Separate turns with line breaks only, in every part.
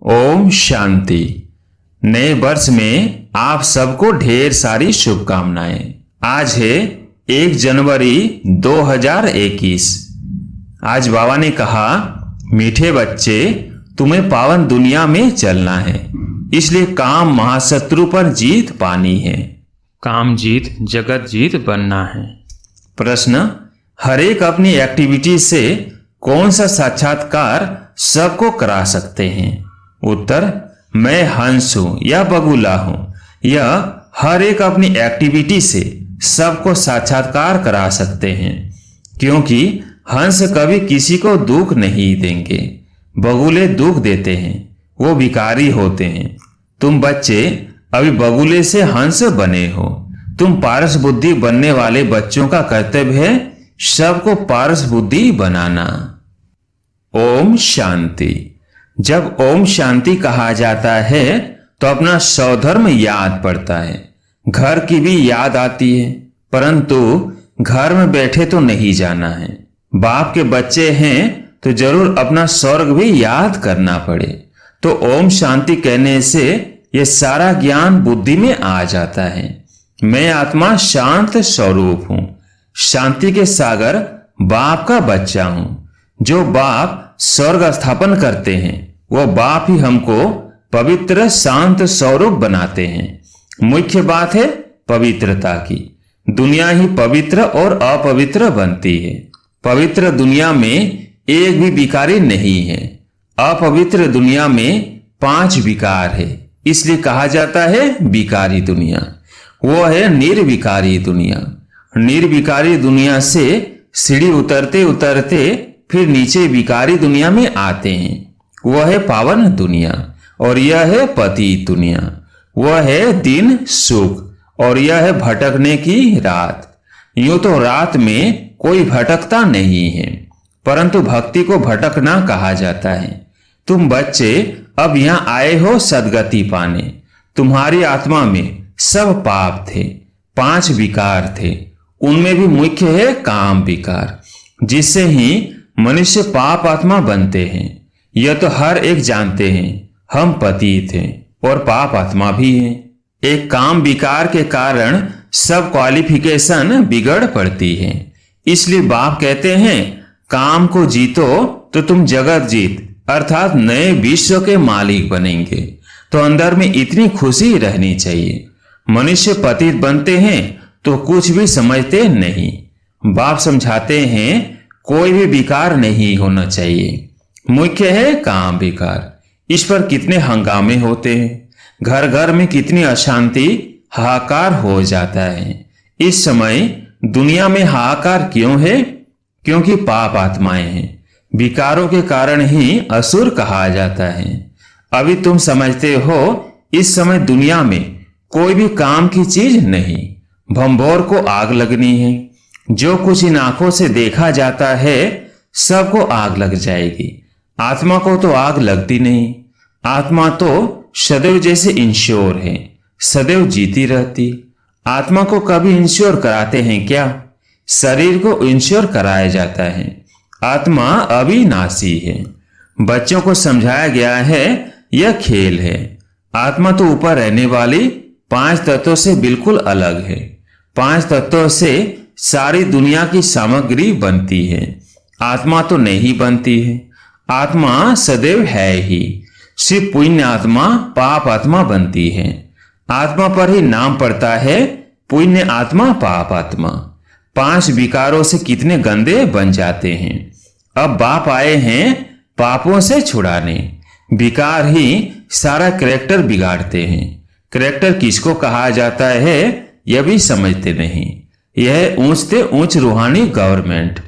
ओम शांति। नए वर्ष में आप सबको ढेर सारी शुभकामनाएं। आज है 1 जनवरी 2021। आज बाबा ने कहा, मीठे बच्चे, तुम्हें पावन दुनिया में चलना है, इसलिए काम महाशत्रु पर जीत पानी है।
काम जीत जगत जीत बनना है।
प्रश्न, हरेक अपनी एक्टिविटी से कौन सा साक्षात्कार सबको करा सकते हैं? उत्तर, मैं हंस हूं या बगुला हूं। यह हर एक अपनी एक्टिविटी से सबको साक्षात्कार करा सकते हैं, क्योंकि हंस कभी किसी को दुख नहीं देंगे। बगुले दुख देते हैं, वो भिखारी होते हैं। तुम बच्चे अभी बगुले से हंस बने हो। तुम पारस बुद्धि बनने वाले बच्चों का कर्तव्य है सबको पारस बुद्धि बनाना। ओम शांति। जब ओम शांति कहा जाता है तो अपना स्वधर्म याद पड़ता है। घर की भी याद आती है, परंतु घर में बैठे तो नहीं जाना है। बाप के बच्चे हैं तो जरूर अपना स्वर्ग भी याद करना पड़े। तो ओम शांति कहने से यह सारा ज्ञान बुद्धि में आ जाता है। मैं आत्मा शांत स्वरूप हूं, शांति के सागर बाप का बच्चा हूं। जो बाप स्वर्ग स्थापन करते हैं वो बाप ही हमको पवित्र शांत स्वरूप बनाते हैं। मुख्य बात है पवित्रता की। दुनिया ही पवित्र और अपवित्र बनती है। पवित्र दुनिया में एक भी विकारी नहीं है। अपवित्र दुनिया में 5 विकार है, इसलिए कहा जाता है विकारी दुनिया। वो है निर्विकारी दुनिया। निर्विकारी दुनिया से सीढ़ी उतरते उतरते फिर नीचे विकारी दुनिया में आते हैं। वह है पावन दुनिया और यह है पतित दुनिया। वह है दिन सुख और यह है भटकने की रात। यूं तो रात में कोई भटकता नहीं है, परंतु भक्ति को भटकना कहा जाता है। तुम बच्चे अब यहां आए हो सदगति पाने। तुम्हारी आत्मा में सब पाप थे, 5 विकार थे। उनमें भी मुख्य है काम विकार, जिससे ही मनुष्य पाप आत्मा बनते हैं। यह तो हर एक जानते हैं, हम पतित हैं और पाप आत्मा भी हैं। एक काम विकार के कारण सब क्वालिफिकेशन बिगड़ पड़ती है। इसलिए बाप कहते हैं, काम को जीतो तो तुम जगत जीत अर्थात नए विश्व के मालिक बनेंगे। तो अंदर में इतनी खुशी रहनी चाहिए। मनुष्य पतित बनते हैं तो कुछ भी समझते नहीं। बाप समझाते हैं कोई भी विकार नहीं होना चाहिए। मुख्य है काम विकार। इस पर कितने हंगामे होते हैं। घर घर में कितनी अशांति हाहाकार हो जाता है। इस समय दुनिया में हाहाकार क्यों है? क्योंकि पाप आत्माएं हैं। विकारों के कारण ही असुर कहा जाता है। अभी तुम समझते हो इस समय दुनिया में कोई भी काम की चीज नहीं। भंभोर को आग लगनी है। जो कुछ इन आंखों से देखा जाता है सबको आग लग जाएगी। आत्मा को तो आग लगती नहीं। आत्मा तो सदैव जैसे इंश्योर है, सदैव जीती रहती। आत्मा को कभी इंश्योर कराते हैं क्या? शरीर को इंश्योर कराया जाता है। आत्मा अविनाशी है। बच्चों को समझाया गया है यह खेल है। आत्मा तो ऊपर रहने वाली 5 तत्वों से बिल्कुल अलग है। 5 तत्वों से सारी दुनिया की सामग्री बनती है। आत्मा तो नहीं बनती है। आत्मा सदैव है ही। सिर्फ पुण्य आत्मा पाप आत्मा बनती है। आत्मा पर ही नाम पड़ता है पुण्य आत्मा पाप आत्मा। 5 विकारों से कितने गंदे बन जाते हैं। अब बाप आए हैं पापों से छुड़ाने। विकार ही सारा कैरेक्टर बिगाड़ते हैं। कैरेक्टर किसको कहा जाता है यह भी समझते नहीं। यह ऊंच से ऊंच रूहानी गवर्नमेंट।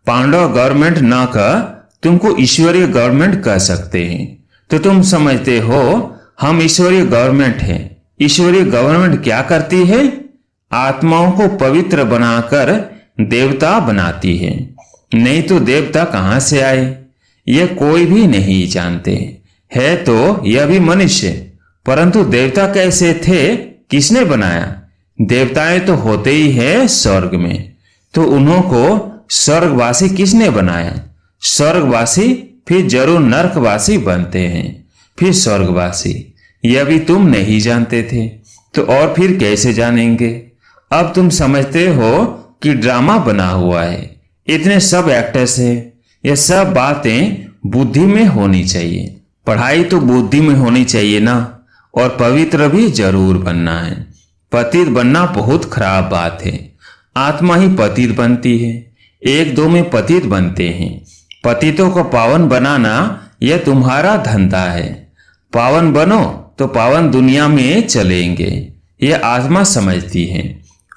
पांडव गवर्नमेंट न कर तुमको ईश्वरीय गवर्नमेंट कह सकते हैं। तो तुम समझते हो हम ईश्वरीय गवर्नमेंट हैं। ईश्वरीय गवर्नमेंट क्या करती है? आत्माओं को पवित्र बनाकर देवता बनाती है। नहीं तो देवता कहां से आए यह कोई भी नहीं जानते। है तो यह भी मनुष्य, परंतु देवता कैसे थे, किसने बनाया? देवताएं तो होते ही है स्वर्ग में। तो उन्हों को स्वर्गवासी किसने बनाया? स्वर्गवासी फिर जरूर नरकवासी बनते हैं। फिर स्वर्गवासी। यह भी तुम नहीं जानते थे, तो और फिर कैसे जानेंगे? अब तुम समझते हो कि ड्रामा बना हुआ है, इतने सब एक्टर्स हैं। ये सब बातें बुद्धि में होनी चाहिए। पढ़ाई तो बुद्धि में होनी चाहिए ना, और पवित्र भी जरूर बनना है। पतित बनना बहुत खराब बात है। आत्मा ही पतित बनती है, एक दो में पतित बनते हैं। पतितों को पावन बनाना यह तुम्हारा धंधा है। पावन बनो तो पावन दुनिया में चलेंगे, यह आत्मा समझती है।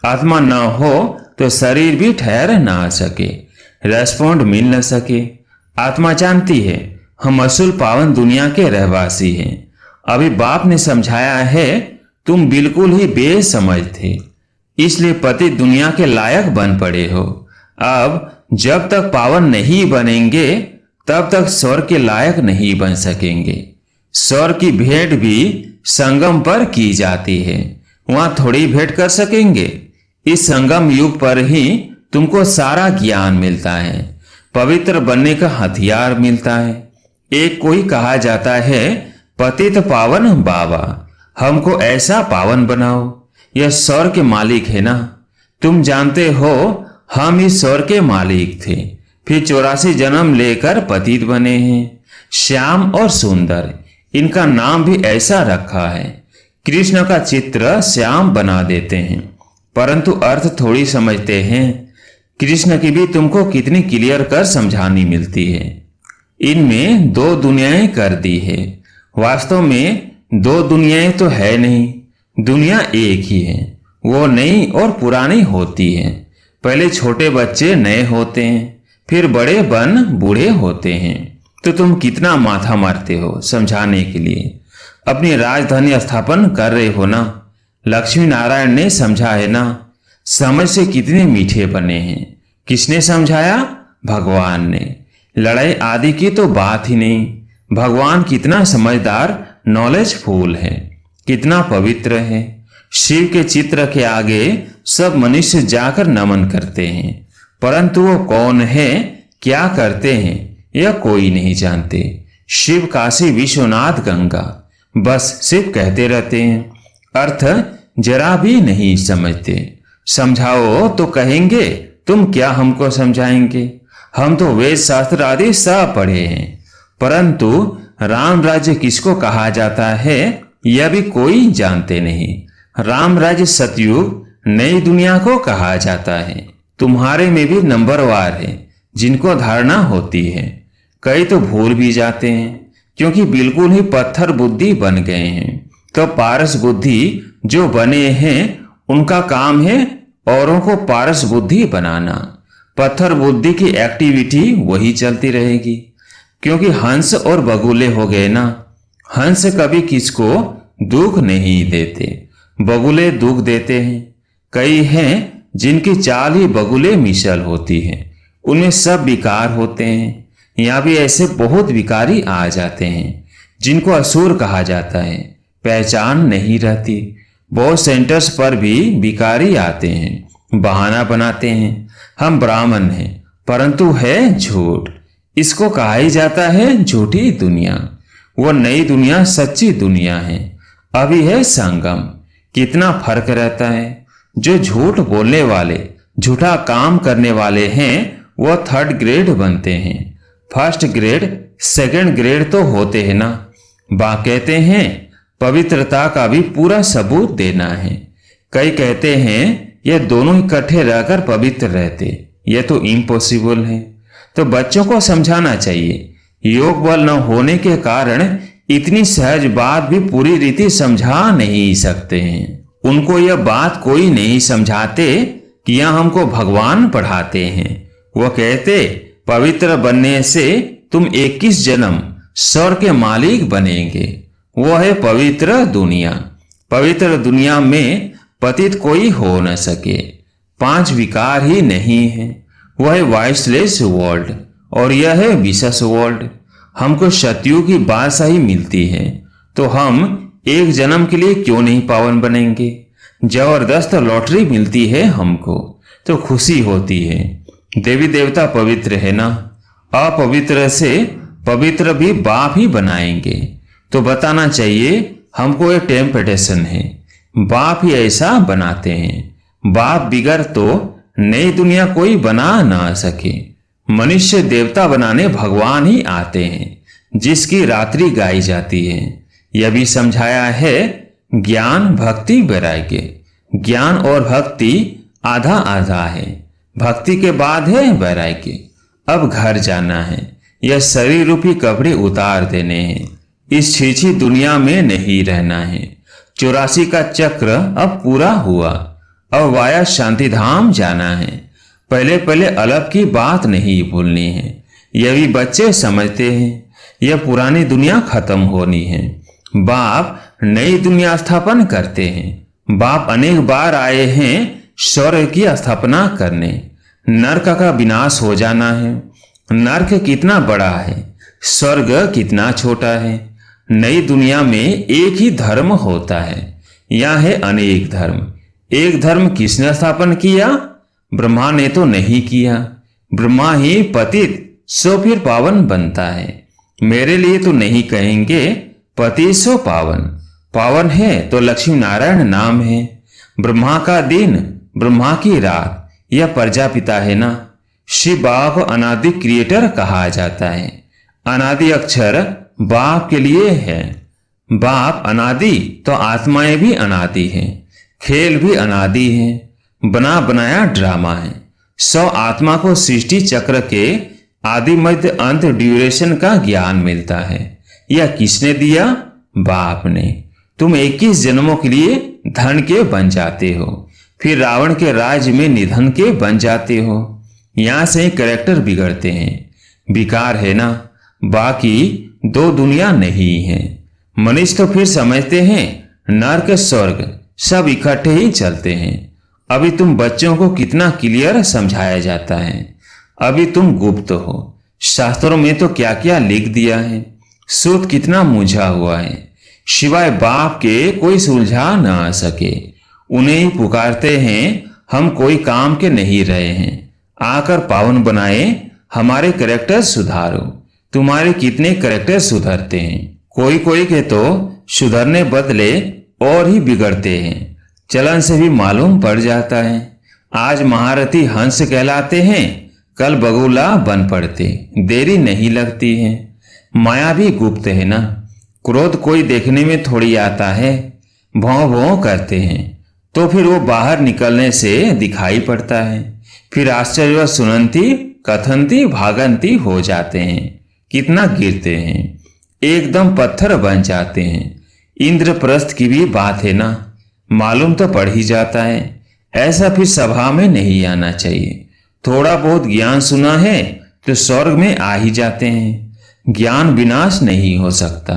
आत्मा न हो तो शरीर भी ठहर ना सके, रेस्पॉन्ड मिल न सके। आत्मा जानती है हम असूल पावन दुनिया के रहवासी हैं। अभी बाप ने समझाया है तुम बिल्कुल ही बेसमझ थे, इसलिए पति दुनिया के लायक बन पड़े हो। अब जब तक पावन नहीं बनेंगे तब तक स्वर्ग के लायक नहीं बन सकेंगे। स्वर्ग की भेंट भी संगम पर की जाती है, वहां थोड़ी भेंट कर सकेंगे। इस संगम युग पर ही तुमको सारा ज्ञान मिलता है, पवित्र बनने का हथियार मिलता है। एक कोई कहा जाता है पतित पावन बाबा, हमको ऐसा पावन बनाओ। यह स्वर्ग के मालिक है ना, तुम जानते हो हम इस स्वर्ग के मालिक थे, फिर 84 जन्म लेकर पतित बने हैं। श्याम और सुंदर, इनका नाम भी ऐसा रखा है। कृष्ण का चित्र श्याम बना देते हैं, परंतु अर्थ थोड़ी समझते हैं। कृष्ण की भी तुमको कितनी क्लियर कर समझानी मिलती है। इनमें दो दुनियाएं कर दी है, वास्तव में दो दुनियाएं तो है नहीं, दुनिया एक ही है। वो नई और पुरानी होती है। पहले छोटे बच्चे नए होते हैं, फिर बड़े बन बूढ़े होते हैं। तो तुम कितना माथा मारते हो समझाने के लिए, अपनी राजधानी स्थापन कर रहे हो ना। लक्ष्मी नारायण ने समझा है ना, समझ से कितने मीठे बने हैं। किसने समझाया? भगवान ने। लड़ाई आदि की तो बात ही नहीं। भगवान कितना समझदार, नॉलेजफुल है, कितना पवित्र है। शिव के चित्र के आगे सब मनुष्य जाकर नमन करते हैं, परंतु वो कौन है, क्या करते हैं, यह कोई नहीं जानते। शिव, काशी, विश्वनाथ, गंगा, बस शिव कहते रहते हैं, अर्थ जरा भी नहीं समझते। समझाओ तो कहेंगे तुम क्या हमको समझाएंगे, हम तो वेद शास्त्र आदि सब पढ़े हैं। परंतु राम राज्य किसको कहा जाता है यह भी कोई जानते नहीं। राम राज्य सतयुग, नई दुनिया को कहा जाता है। तुम्हारे में भी नंबरवार है जिनको धारणा होती है। कई तो भूल भी जाते हैं क्योंकि बिल्कुल ही पत्थर बुद्धि बन गए हैं। तो पारस बुद्धि जो बने हैं उनका काम है औरों को पारस बुद्धि बनाना। पत्थर बुद्धि की एक्टिविटी वही चलती रहेगी, क्योंकि हंस और बगुले हो गए ना। हंस कभी किसको दुख नहीं देते, बगुले दुख देते हैं। कई हैं जिनकी चाल ही बगुले मिसल होती है, उनमें सब विकार होते हैं। यहाँ भी ऐसे बहुत विकारी आ जाते हैं जिनको असुर कहा जाता है, पहचान नहीं रहती। बहुत सेंटर्स पर भी विकारी आते हैं, बहाना बनाते हैं हम ब्राह्मण हैं, परंतु है झूठ। इसको कहा ही जाता है झूठी दुनिया। वो नई दुनिया सच्ची दुनिया है। अभी है संगम। कितना फर्क रहता है। जो झूठ बोलने वाले, झूठा काम करने वाले हैं वो थर्ड ग्रेड बनते हैं। फर्स्ट ग्रेड, सेकंड ग्रेड तो होते हैं ना। कहते हैं पवित्रता का भी पूरा सबूत देना है। कई कहते हैं ये दोनों इकट्ठे रहकर पवित्र रहते, ये तो इम्पॉसिबल है। तो बच्चों को समझाना चाहिए, योग बल न होने के कारण इतनी सहज बात भी पूरी रीति समझा नहीं सकते हैं। उनको यह बात कोई नहीं समझाते कि यह हमको भगवान पढ़ाते हैं। वह कहते पवित्र बनने से तुम 21 जन्म स्वर्ग के मालिक बनेंगे। वो है पवित्र दुनिया। पवित्र दुनिया में पतित कोई हो न सके। 5 विकार ही नहीं है। वह है वॉइसलेस वर्ल्ड और यह है विशेष वर्ल्ड। हमको सतयुग की बादशाही मिलती है, तो हम एक जन्म के लिए क्यों नहीं पावन बनेंगे। जबरदस्त लॉटरी मिलती है हमको, तो खुशी होती है। देवी देवता पवित्र है ना, अपवित्र से पवित्र भी बाप ही बनाएंगे। तो बताना चाहिए हमको ये टेम्पटेशन है। बाप ही ऐसा बनाते हैं। बाप बिगर तो नई दुनिया कोई बना ना सके। मनुष्य देवता बनाने भगवान ही आते हैं, जिसकी रात्रि गाई जाती है। यह भी समझाया है ज्ञान भक्ति वैराग्य। ज्ञान और भक्ति आधा आधा है। भक्ति के बाद है वैराग्य। अब घर जाना है। यह शरीर रूपी कपड़े उतार देने हैं। इस छीछी दुनिया में नहीं रहना है। 84 का चक्र अब पूरा हुआ। अब वाया शांति धाम जाना है। पहले पहले अलग की बात नहीं भूलनी है। यह भी बच्चे समझते हैं। यह पुरानी दुनिया खत्म होनी है। बाप नई दुनिया स्थापन करते हैं। बाप अनेक बार आए हैं स्वर्ग की स्थापना करने। नरक का विनाश हो जाना है। नरक कितना बड़ा है, स्वर्ग कितना छोटा है। नई दुनिया में एक ही धर्म होता है, यहाँ है अनेक धर्म। एक धर्म किसने स्थापन किया? ब्रह्मा ने तो नहीं किया। ब्रह्मा ही पतित सो फिर पावन बनता है। मेरे लिए तो नहीं कहेंगे पति सो पावन। पावन है तो लक्ष्मी नारायण नाम है। ब्रह्मा का दिन, ब्रह्मा की रात, यह प्रजापिता है ना। शिव बाबा को अनादि क्रिएटर कहा जाता है। अनादि अक्षर बाप के लिए है। बाप अनादि तो आत्माएं भी अनादि हैं। खेल भी अनादि है। बना बनाया ड्रामा है। 100 आत्मा को सृष्टि चक्र के आदि मध्य अंत ड्यूरेशन का ज्ञान मिलता है। यह किसने दिया? बाप ने। तुम 21 जन्मों के लिए धन के बन जाते हो, फिर रावण के राज्य में निधन के बन जाते हो। यहां से ही कैरेक्टर बिगड़ते हैं। विकार है ना। बाकी दो दुनिया नहीं है। मनुष्य तो फिर समझते हैं नरक स्वर्ग सब इकट्ठे ही चलते हैं। अभी तुम बच्चों को कितना क्लियर समझाया जाता है। अभी तुम गुप्त हो। शास्त्रों में तो क्या क्या लिख दिया है। सूत कितना मूझा हुआ है। सिवाय बाप के कोई सुलझा ना सके। उन्हें ही पुकारते हैं हम कोई काम के नहीं रहे हैं। आकर पावन बनाए, हमारे कैरेक्टर सुधारो। तुम्हारे कितने कैरेक्टर सुधरते हैं। कोई कोई के तो सुधरने बदले और ही बिगड़ते हैं। चलन से भी मालूम पड़ जाता है। आज महारथी हंस कहलाते हैं, कल बगुला बन पड़ते। देरी नहीं लगती है। माया भी गुप्त है ना। क्रोध कोई देखने में थोड़ी आता है। भौं भौं करते हैं तो फिर वो बाहर निकलने से दिखाई पड़ता है। फिर आश्चर्य सुनंती कथनती भागंती हो जाते हैं। कितना गिरते हैं, एकदम पत्थर बन जाते हैं। इंद्रप्रस्थ की भी बात है ना। मालूम तो पड़ ही जाता है। ऐसा फिर सभा में नहीं आना चाहिए। थोड़ा बहुत ज्ञान सुना है तो स्वर्ग में आ ही जाते हैं। ज्ञान विनाश नहीं हो सकता।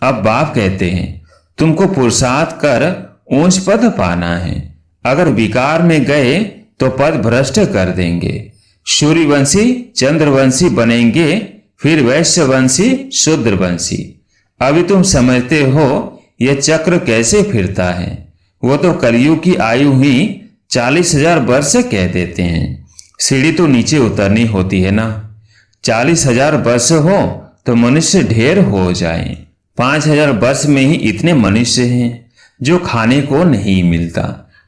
अब बाप कहते हैं तुमको पुरुषार्थ कर ऊंच पद पाना है। अगर विकार में गए तो पद भ्रष्ट कर देंगे। सूर्यवंशी चंद्रवंशी बनेंगे, फिर वैश्यवंशी शूद्रवंशी। अभी तुम समझते हो यह चक्र कैसे फिरता है। वो तो कलयुग की आयु ही 40,000 वर्ष कह देते हैं। सीढ़ी तो नीचे उतरनी होती है ना। 40,000 वर्ष हो तो मनुष्य ढेर हो जाए। 5,000 वर्ष में ही इतने मनुष्य हैं जो खाने को नहीं मिलता,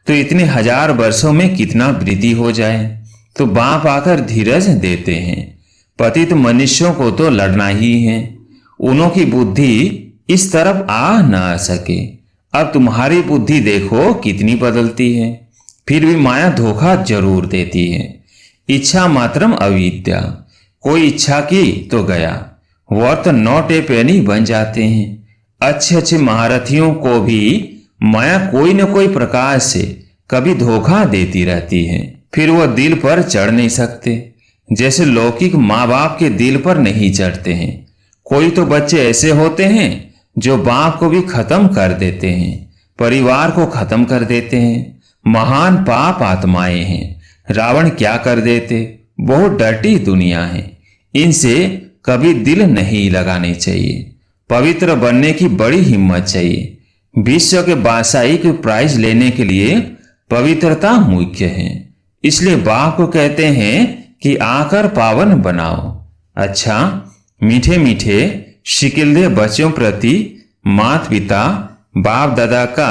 तो इतने 1000 वर्षों में कितना वृद्धि हो जाए। तो बाप आकर धीरज देते हैं। पतित मनुष्यों को तो लड़ना ही है। उन्हों की बुद्धि इस तरफ आ ना सके। अब तुम्हारी बुद्धि देखो कितनी बदलती है। फिर भी माया धोखा जरूर देती है। इच्छा मात्रम अविद्या। कोई इच्छा की तो गया, वर्थ नॉट ए पेनी बन जाते हैं। अच्छे अच्छे महारथियों को भी माया कोई न कोई प्रकार से कभी धोखा देती रहती है। फिर वह दिल पर चढ़ नहीं सकते, जैसे लौकिक माँ बाप के दिल पर नहीं चढ़ते हैं। कोई तो बच्चे ऐसे होते हैं जो बाप को भी खत्म कर देते हैं, परिवार को खत्म कर देते हैं। महान पाप आत्माएं हैं। रावण क्या कर देते। बहुत डर्टी दुनिया है। इनसे कभी दिल नहीं लगाने चाहिए। पवित्र बनने की बड़ी हिम्मत चाहिए। विश्व के बादशाही के प्राइज लेने के लिए पवित्रता मुख्य है। इसलिए बाप को कहते हैं कि आकर पावन बनाओ। अच्छा, मीठे मीठे शिकिलदे बच्चों प्रति माता पिता बाप दादा का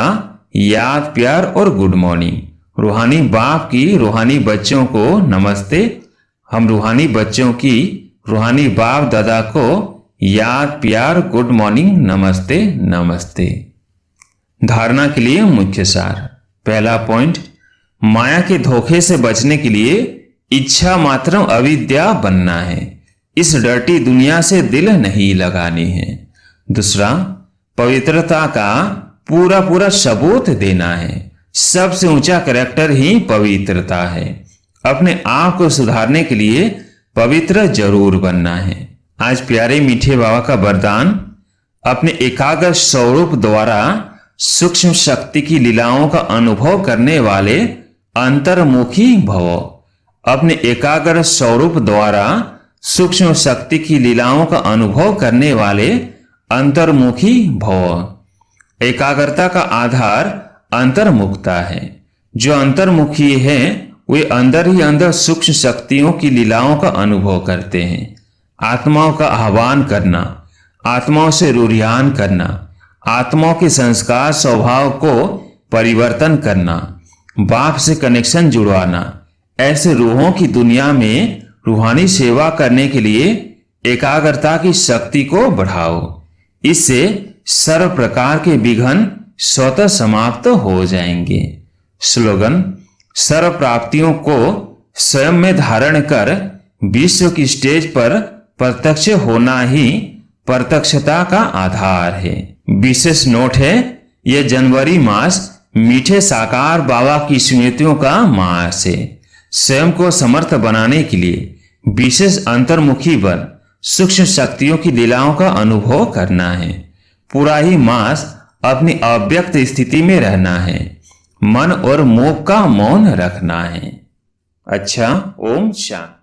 याद प्यार और गुड मॉर्निंग। रूहानी बाप की रूहानी बच्चों को नमस्ते। हम रूहानी बच्चों की रूहानी बाप दादा को याद प्यार गुड मॉर्निंग नमस्ते नमस्ते। धारणा के लिए मुख्य सार। पहला पॉइंट, माया के धोखे से बचने के लिए इच्छा मात्र अविद्या बनना है। इस डर्टी दुनिया से दिल नहीं लगानी है। दूसरा, पवित्रता का पूरा पूरा सबूत देना है। सबसे ऊंचा कैरेक्टर ही पवित्रता है। अपने आप को सुधारने के लिए पवित्र जरूर बनना है। आज प्यारे मीठे बाबा का वरदान, अपने एकाग्र स्वरूप द्वारा सूक्ष्म शक्ति की लीलाओं का अनुभव करने वाले अंतर्मुखी भव। अपने एकाग्र स्वरूप द्वारा सूक्ष्म शक्ति की लीलाओं का अनुभव करने वाले अंतर्मुखी भव। एकाग्रता का आधार अंतर्मुखता है। जो अंतर्मुखी है वे अंदर ही अंदर सूक्ष्म शक्तियों की लीलाओं का अनुभव करते हैं। आत्माओं का आह्वान करना, आत्माओं से रुझान करना, आत्माओं के संस्कार स्वभाव को परिवर्तन करना, बाप से कनेक्शन जुड़वाना, ऐसे रूहों की दुनिया में रूहानी सेवा करने के लिए एकाग्रता की शक्ति को बढ़ाओ। इससे सर्व प्रकार के विघ्न स्वतः समाप्त हो जाएंगे। स्लोगन, सर्व प्राप्तियों को स्वयं में धारण कर विश्व की स्टेज पर प्रत्यक्ष होना ही प्रत्यक्षता का आधार है। विशेष नोट है, यह जनवरी मास मीठे साकार बाबा की स्मृतियों का मास है। स्वयं को समर्थ बनाने के लिए विशेष अंतर्मुखी बन सूक्ष्म शक्तियों की लीलाओं का अनुभव करना है। पूरा ही मास अपनी अव्यक्त स्थिति में रहना है। मन और मुख का मौन रखना है। अच्छा, ओम शांति।